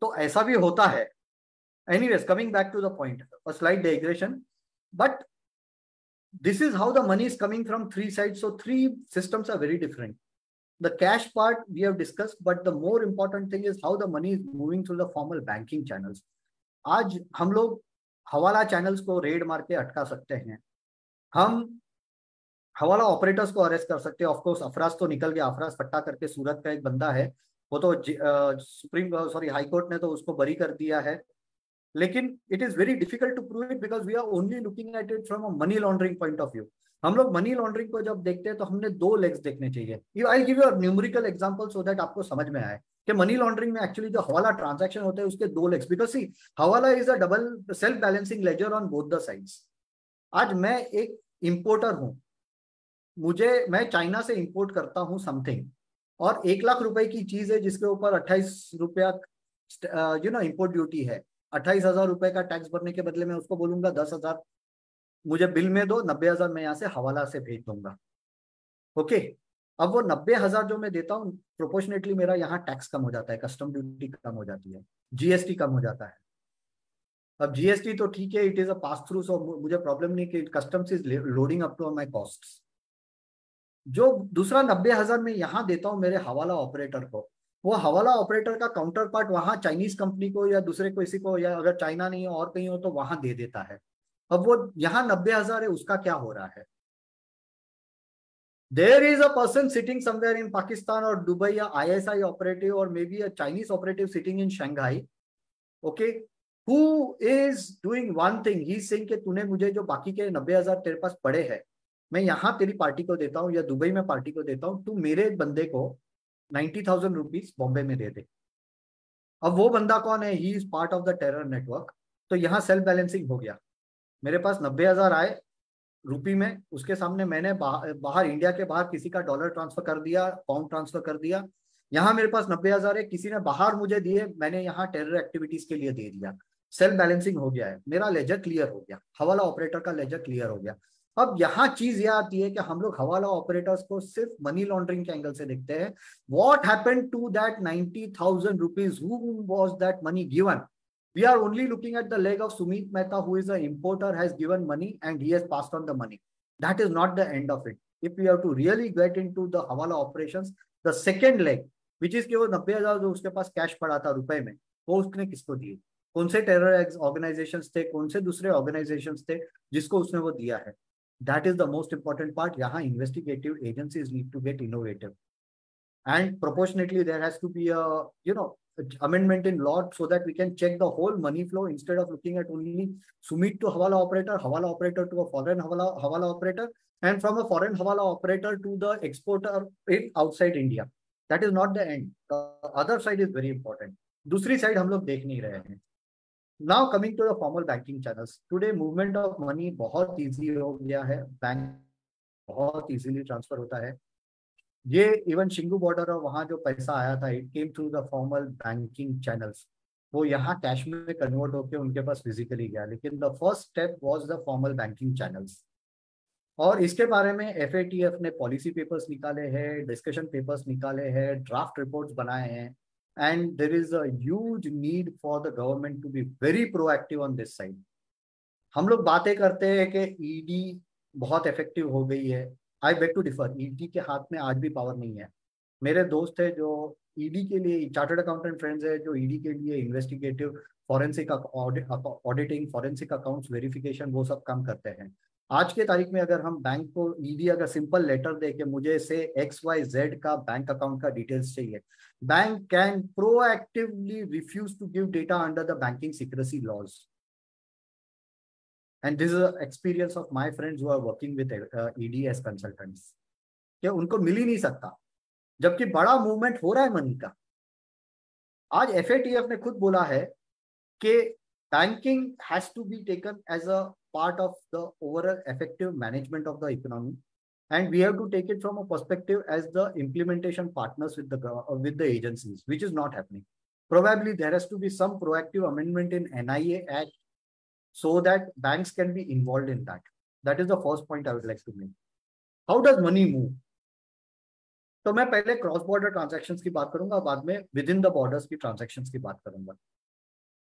तो ऐसा भी होता है. Anyways, coming back to the point, a slight digression, but this is how the money is coming from 3 sides. So 3 systems are very different. The cash part we have discussed, but the more important thing is how the money is moving through the formal banking channels. आज हम लोग हवाला channels को red मार के अटका सकते हैं, हम हवाला ऑपरेटर्स को अरेस्ट कर सकते हैं. ऑफकोर्स अफराज तो निकल गया, अफराज फट्टा करके सूरत का एक बंदा है, वो तो हाई कोर्ट ने तो उसको बरी कर दिया है. लेकिन it is very difficult to prove it because we are only looking at it from a money laundering point of view. हम लोग मनी लॉन्ड्रिंग को जब देखते हैं तो हमने 2 लेग्स देखने चाहिए. I give you a numerical example so that आपको समझ में आए कि मनी लॉन्ड्रिंग में एक्चुअली जो हवाला ट्रांजैक्शन होते हैं उसके 2 legs, because see hawala is a double self balancing ledger on both the sides. आज मैं एक इंपोर्टर हूं, मैं चाइना से इंपोर्ट करता हूं समथिंग, और 1 लाख रुपए की चीज है जिसके ऊपर 28 रुपया इंपोर्ट ड्यूटी है. 28,000 रुपए का टैक्स भरने के बदले में उसको बोलूंगा 10,000 मुझे बिल में दो, 90,000 मैं यहाँ से हवाला से भेज दूंगा. ओके, अब वो 90,000 जो मैं देता हूँ, प्रोपोर्शनेटली मेरा यहाँ टैक्स कम हो जाता है, कस्टम ड्यूटी कम हो जाती है, GST कम हो जाता है. अब GST तो ठीक है, it is a pass through, so मुझे प्रॉब्लम नहीं कि customs is loading up to my cost. जो दूसरा 90,000 में यहाँ देता हूँ मेरे हवाला ऑपरेटर को, वो हवाला ऑपरेटर का काउंटर पार्ट वहां चाइनीज कंपनी को या दूसरे किसी को, या अगर चाइना नहीं हो और कहीं हो तो वहां दे देता है. अब वो यहाँ 90,000 है, उसका क्या हो रहा है? There is a person sitting somewhere in Pakistan or Dubai, a ISI operative or maybe a Chinese operative sitting in Shanghai, okay, who is doing one thing. He is saying कि तूने मुझे जो बाकी के 90,000 तेरे पास पड़े हैं, मैं यहाँ तेरी पार्टी को देता हूँ या दुबई में पार्टी को देता हूँ, तू मेरे बंदे को 90,000 रुपीज बॉम्बे में दे दे। अब वो बंदा कौन है? He is part of the terror network. तो यहाँ सेल्फ बैलेंसिंग हो गया। मेरे पास 90,000 आए रुपी में, उसके सामने मैंने बाहर इंडिया के बाहर किसी का डॉलर ट्रांसफर कर दिया, पाउंड ट्रांसफर कर दिया। यहाँ मेरे पास 90,000 है, किसी ने बाहर मुझे दिए, मैंने यहाँ टेरर एक्टिविटीज के लिए दे दिया। सेल्फ बैलेंसिंग हो गया है, मेरा लेजर क्लियर हो गया, हवाला ऑपरेटर का लेजर क्लियर हो गया। अब यहाँ चीज ये आती है कि हम लोग हवाला ऑपरेटर्स को सिर्फ मनी लॉन्ड्रिंग के एंगल से देखते हैं। What happened to that 90,000 rupees? Who was that money given? We are only looking at the leg of Sumit Mehta, who is an importer, has given money and he has passed on the money. That is not the end of it. If we have to really get into the hawala operations, the second leg, which is कि वो 90,000 जो उसके पास cash पड़ा था रुपए में, वो उसने किसको दिए? कौन से टेरर ऑर्गेनाइजेशंस थे, कौन से दूसरे ऑर्गेनाइजेशंस थे जिसको उसने वो दिया है? That is the most important part. यहाँ investigative agencies need to get innovative, and proportionately there has to be a amendment in law so that we can check the whole money flow instead of looking at only Sumit to hawala operator to a foreign hawala operator, and from a foreign hawala operator to the exporter outside India. That is not the end. The other side is very important. दूसरी side हम लोग देख नहीं रहे हैं. Now coming to the formal banking channels. Today movement of money बहुत easy हो गया है, बैंक बहुत easily transfer होता है. ये इवन शिंगू बॉर्डर और वहां जो पैसा आया था, it came through the formal banking channels, वो यहाँ कैश में कन्वर्ट होकर उनके पास फिजिकली गया, लेकिन the first step was the formal banking channels. और इसके बारे में FATF ने पॉलिसी पेपर्स निकाले हैं, डिस्कशन पेपर्स निकाले हैं, ड्राफ्ट रिपोर्ट्स बनाए हैं, and there is a huge need for the government to be very proactive on this side. हम लोग बातें करते हैं कि ED बहुत इफेक्टिव हो गई है। I beg to differ. ED के हाथ में आज भी पावर नहीं है। मेरे दोस्त है जो ED के लिए, चार्टर्ड अकाउंटेंट फ्रेंड्स है जो ED के लिए investigative, forensic auditing, forensic accounts verification, वो सब काम करते हैं। आज के तारीख में अगर हम बैंक को ED अगर सिंपल लेटर दे के मुझे से XYZ का बैंक अकाउंट का डिटेल्स चाहिए, bank can proactively refuse to give data under the banking secrecy laws. And this is an experience of my friends who are working with ED as consultants, कि उनको मिल ही नहीं सकता, जबकि बड़ा movement हो रहा है मनी का। आज FATF ने खुद बोला है कि banking has to be taken as a part of the overall effective management of the economy, and we have to take it from a perspective as the implementation partners with the agencies, which is not happening. Probably there has to be some proactive amendment in NIA Act so that banks can be involved in that. That is the first point I would like to make. How does money move? तो मैं पहले cross border transactions की बात करूंगा, बाद में with in the borders की transactions की बात करूंगा।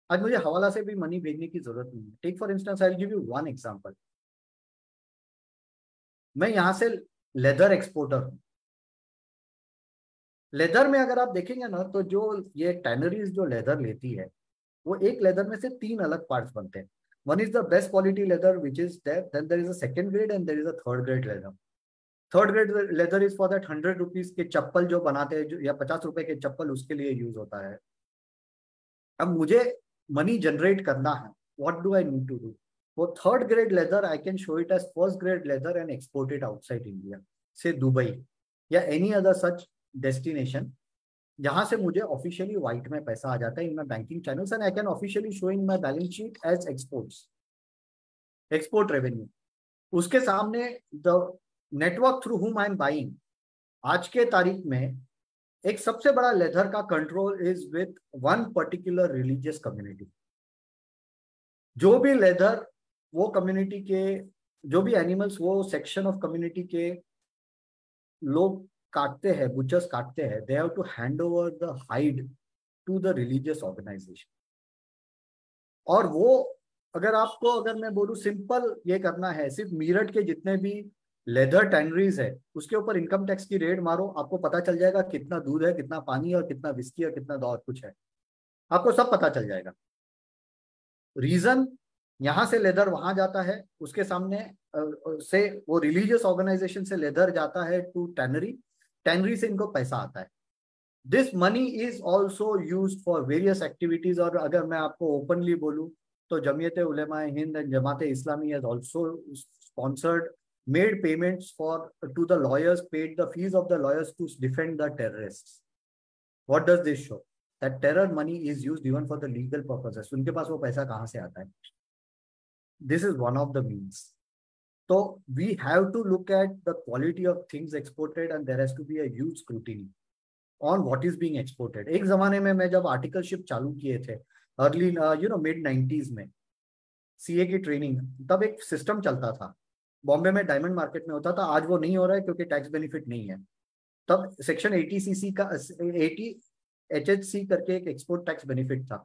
आज मुझे हवाला से भी मनी भेजने की जरूरत नहीं है। Take for instance, I will give you one example. मैं यहाँ से लेदर एक्सपोर्टर हूँ। लेदर में अगर आप देखेंगे ना, तो जो ये टैनरीज जो लेदर लेती है, वो एक लेदर में से 3 अलग पार्ट्स बनते हैं। One is the best quality leather which is there, then there is a second grade and there is a third grade leather. Third grade leather is for that 100 rupees के चप्पल जो बनाते हैं, या 50 रुपए के चप्पल, उसके लिए यूज होता है। अब मुझे मनी जनरेट करना है, what do I need to do? वो third grade leather I can show it as first grade leather and export it outside India, से दुबई या एनी अदर सच डेस्टिनेशन, जहां से मुझे ऑफिशियली व्हाइट में पैसा आ जाता है in my banking channels, and I can officially show in my balance sheet as exports, export revenue. उसके सामने द नेटवर्क थ्रू हुम आई एम बाइंग, आज के तारीख में एक सबसे बड़ा लेदर का control is with one particular religious community. जो भी लेदर वो कम्युनिटी के, जो भी एनिमल्स वो सेक्शन ऑफ कम्युनिटी के लोग काटते हैं, बुचर्स काटते हैं, they have to hand over the hide to the religious organisation. और वो अगर मैं बोलूं सिंपल ये करना है, सिर्फ मीरठ के जितने भी लेदर टैनरीज है उसके ऊपर इनकम टैक्स की रेड मारो, आपको पता चल जाएगा कितना दूध है, कितना पानी और कितना विस्की और कितना और कुछ है, आपको सब पता चल जाएगा। रीजन, यहां से लेदर वहां जाता है, उसके सामने से वो रिलीजियस ऑर्गेनाइजेशन से लेदर जाता है टू टैनरी, टैनरी से इनको पैसा आता है। This money is also used for various activities. और अगर मैं आपको ओपनली बोलूं तो Jamiat Ulema Hind and Jamaat Islami has also sponsored, made payments to the lawyers, paid the fees of the lawyers to defend the terrorists. What does this show? That terror money is used even for the legal purposes. उनके पास वो पैसा कहाँ से आता है? This is one of the means. So we have to look at the quality of things exported, and there has to be a huge scrutiny on what is being exported. एक जमाने में मैं जब आर्टिकलशिप चालू किए थे early mid 90s में CA की ट्रेनिंग, तब एक सिस्टम चलता था बॉम्बे में, डायमंड मार्केट में होता था। आज वो नहीं हो रहा है क्योंकि टैक्स बेनिफिट नहीं है। तब सेक्शन 80cc का 80 HHC करके एक एक्सपोर्ट टैक्स बेनिफिट था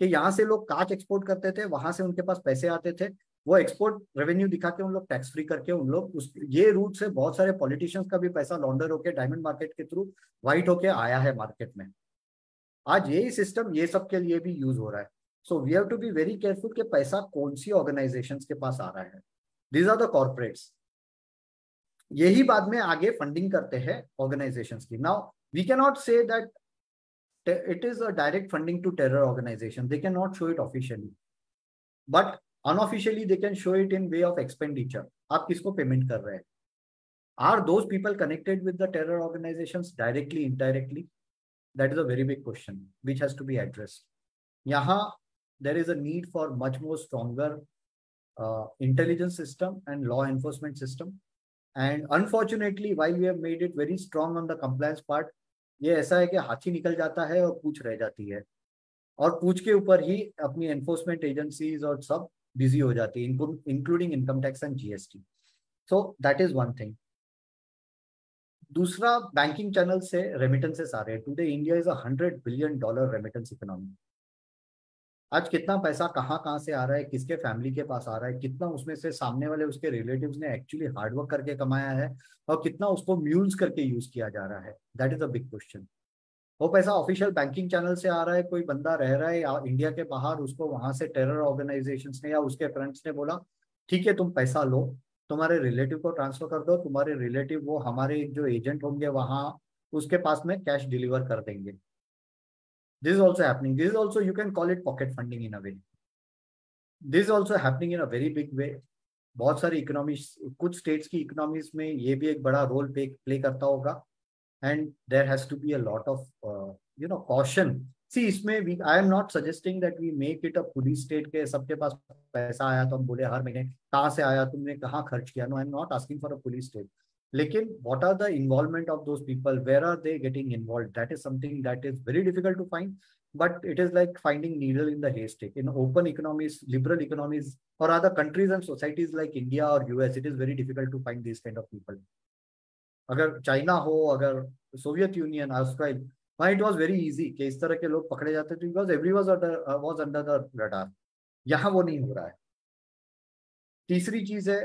कि यहाँ से लोग कांच एक्सपोर्ट करते थे, वहां से उनके पास पैसे आते थे, वो एक्सपोर्ट रेवेन्यू दिखा के उन लोग टैक्स फ्री करके उन लोग ये रूट से बहुत सारे पॉलिटिशियंस का भी पैसा लॉन्डर होके डायमंड मार्केट के थ्रू व्हाइट होके आया है मार्केट में। आज यही सिस्टम ये सब के लिए भी यूज हो रहा है। So we have to be very careful कि पैसा कौन सी ऑर्गेनाइजेशंस के पास आ रहा है। These are the corporates. यही बाद में आगे फंडिंग करते हैं ऑर्गेनाइजेशंस की। Now we cannot say that it is a direct funding to terror organization. They cannot show it officially, but unofficially they can show it in way of expenditure. आप किसको payment कर रहे हैं? Are those people connected with the terror organizations directly, indirectly? That is a very big question which has to be addressed. यहाँ there is a need for much more stronger intelligence system and law enforcement system, and unfortunately while we have made it very strong on the compliance part, ये ऐसा है कि हाथी निकल जाता है और पूंछ रह जाती है, और पूंछ के ऊपर ही अपनी एनफोर्समेंट एजेंसीज और सब बिजी हो जाती है, including income tax and GST. So that is one thing. दूसरा, बैंकिंग चैनल से रेमिटेंसेस आ रहे हैं। Today India is $100 billion remittance economy. आज कितना पैसा कहाँ कहाँ से आ रहा है, किसके फैमिली के पास आ रहा है, कितना उसमें से सामने वाले उसके रिलेटिव्स ने एक्चुअली हार्डवर्क करके कमाया है, और कितना उसको म्यूल्स करके यूज किया जा रहा है, that is a big question. वो पैसा ऑफिशियल बैंकिंग चैनल से आ रहा है, कोई बंदा रह रहा है इंडिया के बाहर, उसको वहां से टेरर ऑर्गेनाइजेशंस ने या उसके फ्रेंड्स ने बोला ठीक है तुम पैसा लो, तुम्हारे रिलेटिव को ट्रांसफर कर दो, तुम्हारे रिलेटिव वो हमारे जो एजेंट होंगे वहां उसके पास में कैश डिलीवर कर देंगे। This is also happening. This is also, you can call it pocket funding in a way. This is also happening in a very big way. बहुत सारी इकोनॉमीज, कुछ स्टेट्स की इकोनॉमीज में ये भी एक बड़ा रोल प्ले करता होगा, and there has to be a lot of caution. See इसमें I am not suggesting that we make it a police state के सबके पास पैसा आया तो हम बोले हर महीने कहाँ से आया, तुमने कहाँ खर्च किया। No, I am not asking for a police state, लेकिन what are the involvement of those people, where are they getting involved, that is something that is very difficult to find, but it is like finding needle in the haystack. In open economies, liberal economies, or other countries and societies like India or US, it is very difficult to find these kind of people. अगर China हो, अगर Soviet union, Australia, वहाँ it was very easy कि इस तरह के लोग पकड़े जाते थे because everyone was under the radar. यहाँ वो नहीं हो रहा है। तीसरी चीज है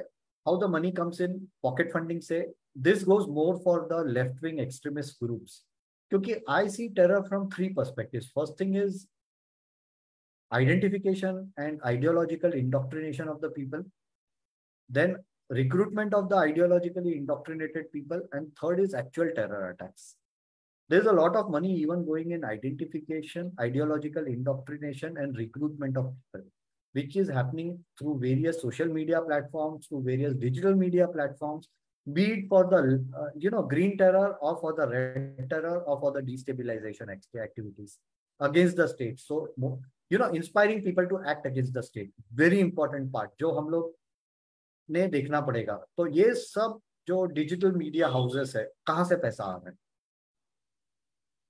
how the money comes in, pocket funding से, this goes more for the left wing extremist groups, क्योंकि I see terror from three perspectives. First thing is identification and ideological indoctrination of the people, then recruitment of the ideologically indoctrinated people, and third is actual terror attacks. There's a lot of money even going in identification, ideological indoctrination, and recruitment of people, which is happening through various social media platforms, through various digital media platforms, be it for the green terror or for the red terror or for the destabilization activities against the state. So inspiring people to act against the state, very important part जो हम लोग ने देखना पड़ेगा। तो ये सब जो डिजिटल मीडिया हाउसेस है, कहाँ से पैसा आ रहा है?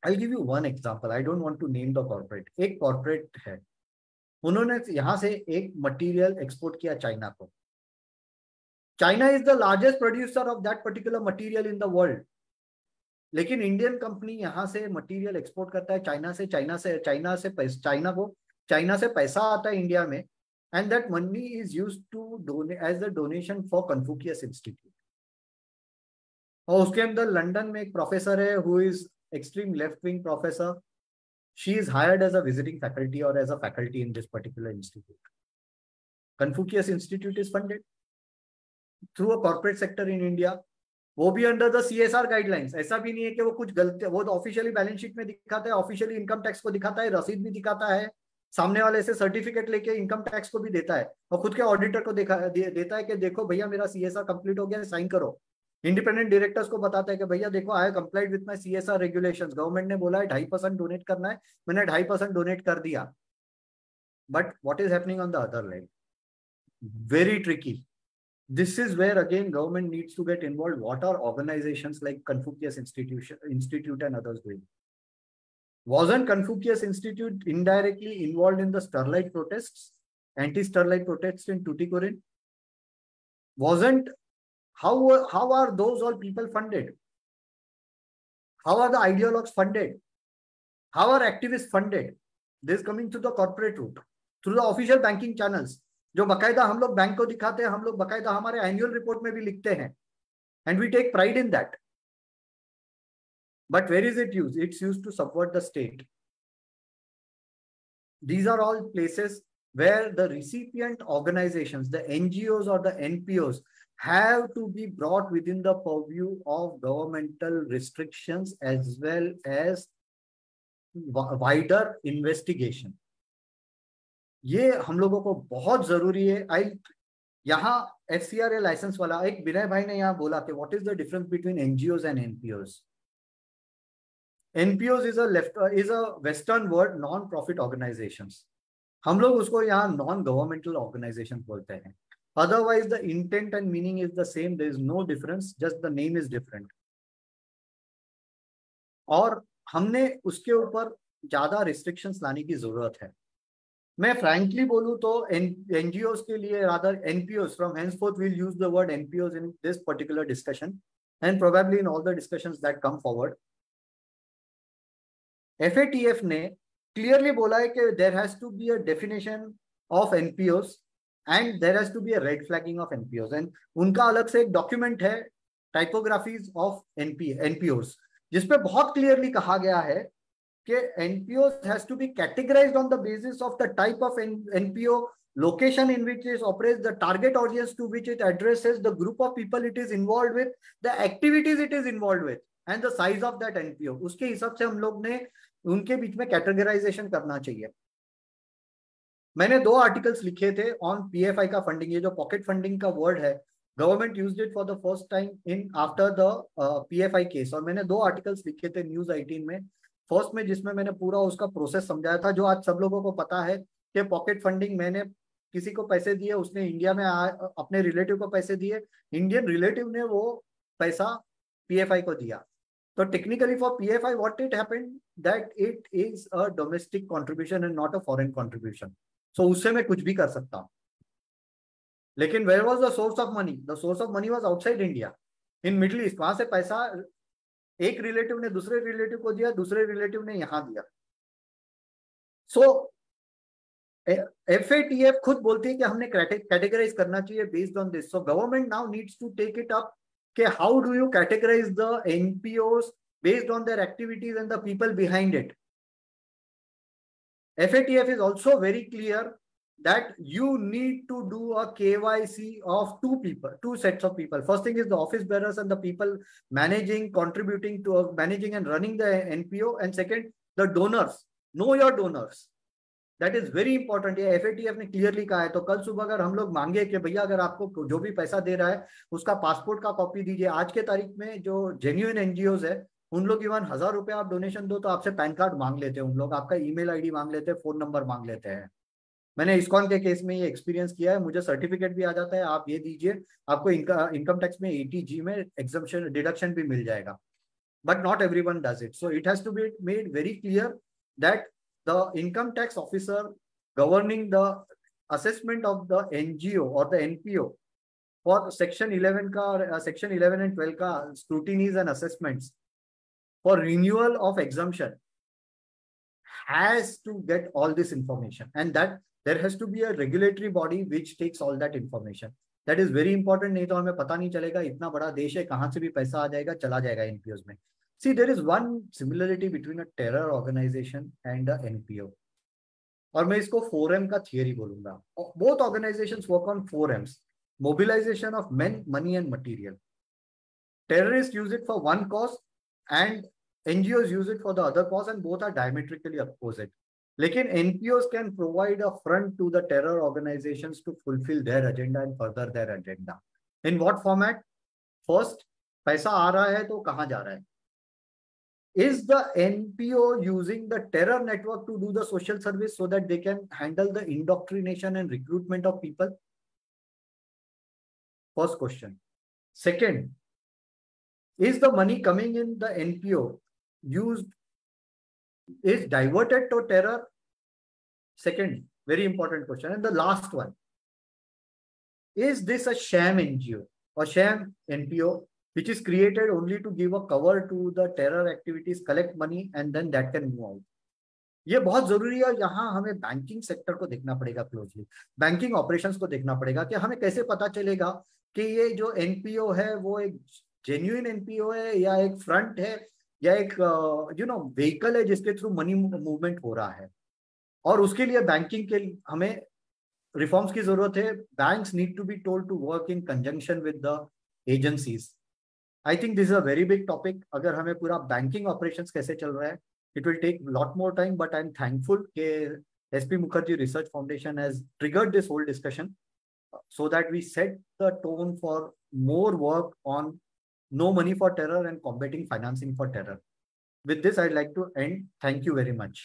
I'll give you one example. I don't want to name the corporate. एक corporate है, उन्होंने यहां से एक मटेरियल एक्सपोर्ट किया चाइना को। China is the largest producer of that particular material in the world, लेकिन इंडियन कंपनी यहां से मटेरियल एक्सपोर्ट करता है चाइना से पैसा आता है इंडिया में, and that money is used to donate as the donation for Confucius Institute. और उसके अंदर लंदन में एक प्रोफेसर है who is extreme left wing professor. She is hired as a visiting faculty or as a faculty in this particular institute. Confucius Institute is funded. Through a corporate sector in India, वो भी under the CSR guidelines. ऐसा भी नहीं है कि वो कुछ गलती, वो तो ऑफिशियली बैलेंस शीट में दिखाता है, ऑफिशियली इनकम टैक्स को दिखाता है, रसीद भी दिखाता है, सामने वाले से सर्टिफिकेट लेके इनकम टैक्स को भी देता है, और खुद के ऑडिटर को देता है कि देखो भैया मेरा CSR कंप्लीट हो गया, साइन करो। इंडिपेंडेंट डायरेक्टर्स को बताता है कि भैया देखो I complied with my CSR regulations, government ने बोला है 2.5% डोनेट करना है, मैंने 2.5% डोनेट कर दिया। But what is happening on the other leg? Very tricky. This is where again government needs to get involved. What are organizations like Confucius Institute and others doing? Wasn't Confucius Institute indirectly involved in the Sterlite protests, anti-Sterlite protests in Tuticorin? Wasn't, how are those all people funded? How are the ideologues funded? How are activists funded? This is coming through the corporate route, through the official banking channels, जो बकायदा हम लोग bank को दिखाते हैं, हम लोग बकायदा हमारे एनुअल रिपोर्ट में भी लिखते हैं, and we take pride in that. But where is it used? It's used to subvert the state. These are all places where the recipient organizations, the NGOs or the NPOs, have to be brought within the purview of governmental restrictions as well as wider investigation. ये हम लोगों को बहुत जरूरी है. यहाँ FCRA licence वाला एक विनय भाई ने यहाँ बोला कि what is the difference between NGOs and NPOs. NPOs is a Western word, non-profit organizations. हम लोग उसको यहाँ non-governmental organizations बोलते हैं. Otherwise, the intent and meaning is the same. There is no difference. Just the name is different. और हमने उसके ऊपर ज्यादा restrictions लाने की जरूरत है. मैं frankly बोलूँ तो NGOs के लिए rather NPOs, from henceforth we'll use the word NPOs in this particular discussion and probably in all the discussions that come forward. FATF ने clearly बोला है कि there has to be a definition of NPOs and there has to be a red flagging of NPOs, and उनका अलग से एक document है typographies of NPOs जिसपे बहुत clearly कहा गया है कि NPOs has to be categorized on the basis of the type of NPO, location in which it operates, the target audience to which it addresses, the group of people it is involved with, the activities it is involved with, and the size of that NPO. उसके हिसाब से हम लोग ने उनके बीच में categorisation करना चाहिए. मैंने 2 आर्टिकल्स लिखे थे ऑन PFI का फंडिंग. ये जो पॉकेट फंडिंग का वर्ड है, government used it for the first time in after the PFI case, और मैंने 2 आर्टिकल्स लिखे थे न्यूज 18 में. फर्स्ट में जिसमें मैंने पूरा उसका प्रोसेस समझाया था, जो आज सब लोगों को पता है कि पॉकेट फंडिंग, मैंने किसी को पैसे दिए, उसने इंडिया में अपने रिलेटिव को पैसे दिए, इंडियन रिलेटिव ने वो पैसा PFI को दिया. तो technically for PFI what it happened that it is a domestic contribution and not a foreign contribution. So उससे मैं कुछ भी कर सकता हूँ. लेकिन where was the source of money? The source of money was outside India, in Middle East. वहां से पैसा एक रिलेटिव ने दूसरे रिलेटिव को दिया, दूसरे रिलेटिव ने यहां दिया. सो FATF खुद बोलती है कि हमने कैटेगराइज करना चाहिए based on this. So government now needs to take it up कि how do you categorise the NPOs based on their activities and the people behind it. FATF is also very clear that you need to do a KYC of 2 sets of people. First thing is the office bearers and the people managing, contributing to managing and running the NPO, and second the donors. Know your donors. That is very important. ये FATF ने clearly कहा है. तो कल सुबह अगर हम लोग मांगे कि भैया अगर आपको जो भी पैसा दे रहा है उसका पासपोर्ट का कॉपी दीजिए, आज के तारीख में जो जेन्युइन NGOs है उन लोग इवन 1000 रुपये आप डोनेशन दो तो आपसे पैन कार्ड मांग लेते हैं, उन लोग आपका ईमेल ID मांग लेते हैं, फोन नंबर मांग लेते हैं. मैंने ISKCON के केस में ये एक्सपीरियंस किया है. मुझे सर्टिफिकेट भी आ जाता है, आप ये दीजिए, आपको इनकम टैक्स में 80G में एग्जम्पशन डिडक्शन भी मिल जाएगा. But not everyone does it. So it has to be made very clear that the income tax officer governing the assessment of the NGO or the NPO for section 11 ka section 11 and 12 ka scrutinies and assessments for renewal of exemption has to get all this information, and that there has to be a regulatory body which takes all that information. That is very important. नहीं तो हमें पता नहीं चलेगा, इतना बड़ा देश है, कहाँ से भी पैसा आ जाएगा, चला जाएगा NPOs में. See, there is one similarity between a terror organization and a NPO. और मैं इसको 4M का थियरी बोलूंगा. Both organizations work on 4Ms. mobilization of men, money and material. Terrorists use it for one cause and NGOs use it for the other cause, and both are diametrically opposite. Lekin NPOs can provide a front to the terror organizations to fulfill their agenda and further their agenda. In what format? First, paisa aa raha hai to kahan ja raha hai? Is the NPO using the terror network to do the social service so that they can handle the indoctrination and recruitment of people? First question. Second, is the money coming in the NPO is diverted to terror? Second, very important question. And the last one, is this a sham NGO or sham NPO which is created only to give a cover to the terror activities, collect money and then that can move out? ये बहुत जरूरी है. यहाँ हमें banking sector को देखना पड़ेगा closely, banking operations को देखना पड़ेगा कि हमें कैसे पता चलेगा कि ये जो एनपीओ है वो एक जेन्युइन एनपीओ है या एक फ्रंट है या एक व्हीकल है जिसके थ्रू मनी मूवमेंट हो रहा है. और उसके लिए बैंकिंग के हमें रिफॉर्म्स की जरूरत है. Banks need to be told to work in conjunction with the agencies. I think this is a very big topic. अगर हमें पूरा बैंकिंग ऑपरेशंस कैसे चल रहा है, it will take a lot more time, but I'm thankful that SP Mukherjee Research Foundation has triggered this whole discussion so that we set the tone for more work on no money for terror and combating financing for terror. With this, I'd like to end. Thank you very much.